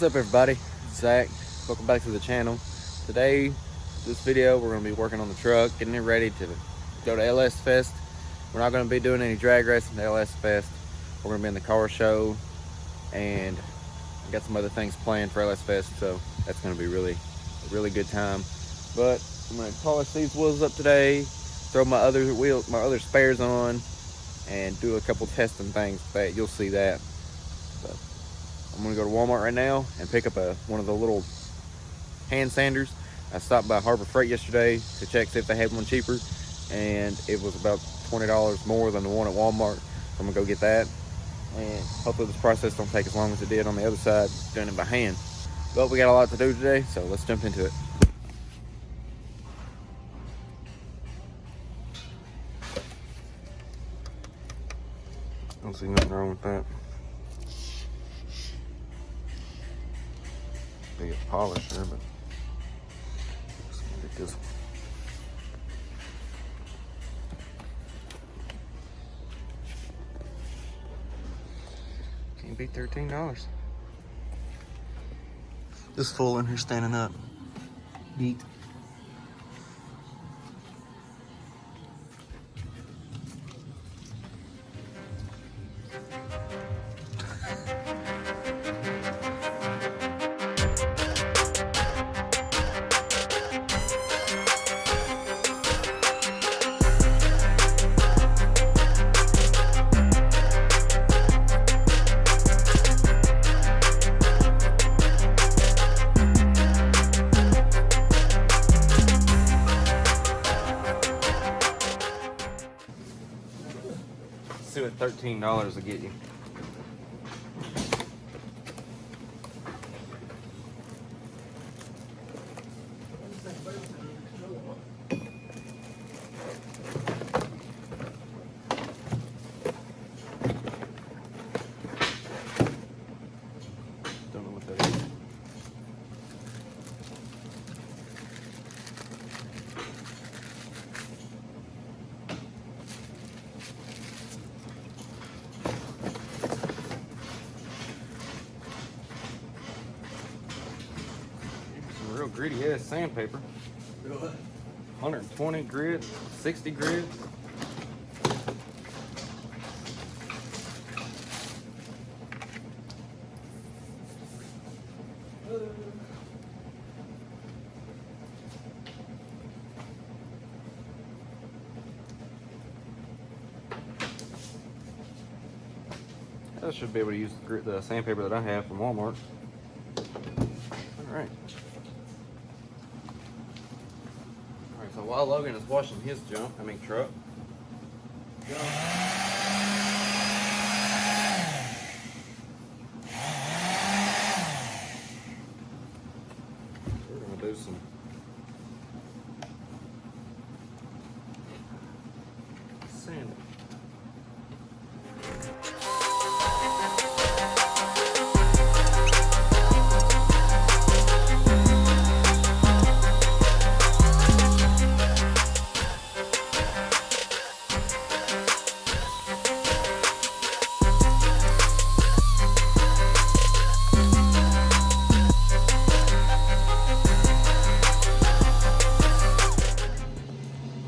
What's up everybody, it's Zach. Welcome back to the channel. Today, this video, we're going to be working on the truck, getting it ready to go to LsFest. We're not going to be doing any drag racing at LsFest. We're going to be in the car show, and I got some other things planned for LsFest, so that's going to be a really good time. But I'm going to polish these wheels up today, throw my other spares on, and do a couple testing things. But you'll see that. But I'm gonna go to Walmart right now and pick up one of the little hand sanders. I stopped by Harbor Freight yesterday to check see if they had one cheaper, and it was about $20 more than the one at Walmart. So I'm gonna go get that, and hopefully this process don't take as long as it did on the other side doing it by hand. But we got a lot to do today, so let's jump into it. I don't see nothing wrong with that. They get polished there, but let's get this one. Can't beat $13. This fool in here standing up. Neat. See what $13 will get you. Don't know what that is. Real gritty ass sandpaper. 120 grit, 60 grit. I should be able to use the sandpaper that I have from Walmart. All right. So while Logan is washing his truck, we're gonna do some sanding.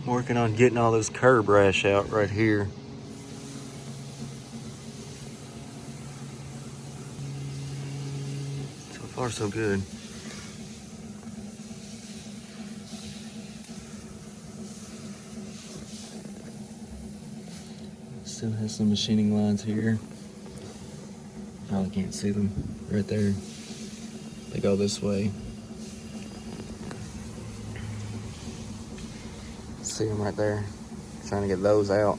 Working on getting all this curb rash out right here. So far so good. Still has some machining lines here. Probably can't see them right there. They go this way. See them right there. Trying to get those out.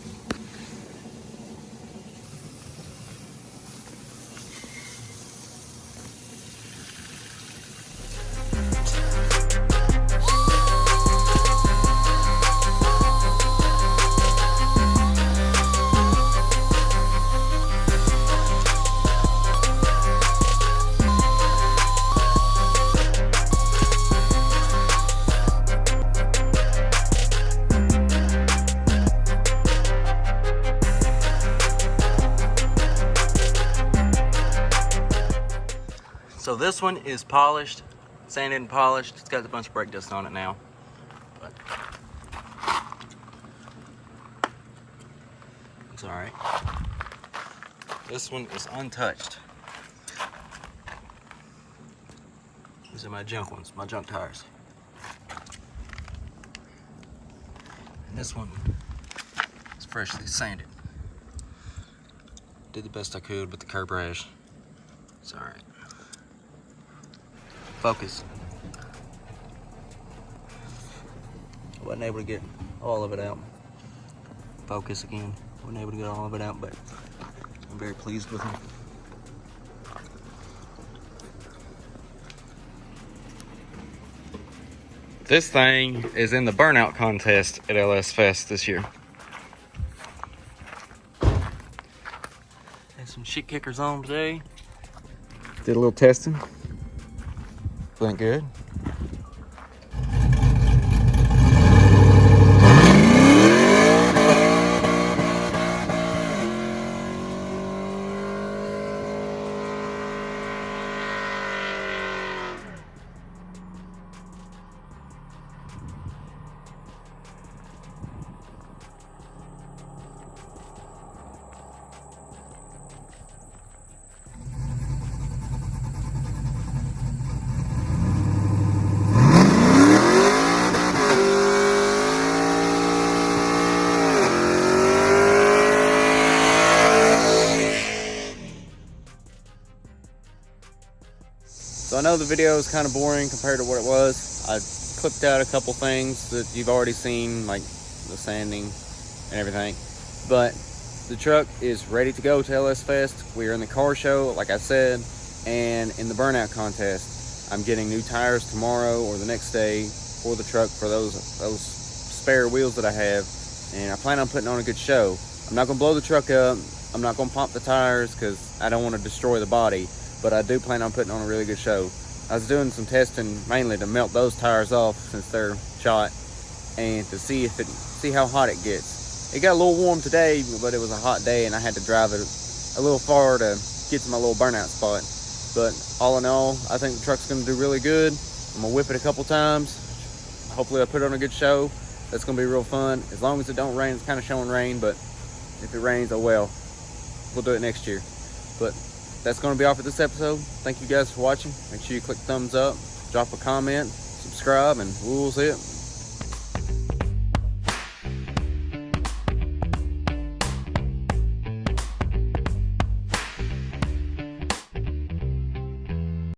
So this one is polished, sanded and polished. It's got a bunch of brake dust on it now. But it's alright. This one is untouched. These are my junk ones, my junk tires. And this one is freshly sanded. Did the best I could with the curb rash. It's alright. Focus. I wasn't able to get all of it out. Focus again. Wasn't able to get all of it out, but I'm very pleased with them. This thing is in the burnout contest at LsFest this year. Had some shit kickers on today. Did a little testing. Went good. So I know the video is kind of boring compared to what it was. I clipped out a couple things that you've already seen, like the sanding and everything. But the truck is ready to go to LsFest. We are in the car show, like I said, and in the burnout contest. I'm getting new tires tomorrow or the next day for the truck for those spare wheels that I have. And I plan on putting on a good show. I'm not gonna blow the truck up. I'm not gonna pump the tires because I don't want to destroy the body. But I do plan on putting on a really good show. I was doing some testing mainly to melt those tires off since they're shot and to see how hot it gets. It got a little warm today, but it was a hot day and I had to drive it a little far to get to my little burnout spot. But all in all, I think the truck's gonna do really good. I'm gonna whip it a couple times. Hopefully I put on a good show. That's gonna be real fun. As long as it don't rain. It's kind of showing rain, but if it rains, oh well. We'll do it next year. But that's going to be all for this episode. Thank you guys for watching. Make sure you click thumbs up, drop a comment, subscribe, and we'll see it.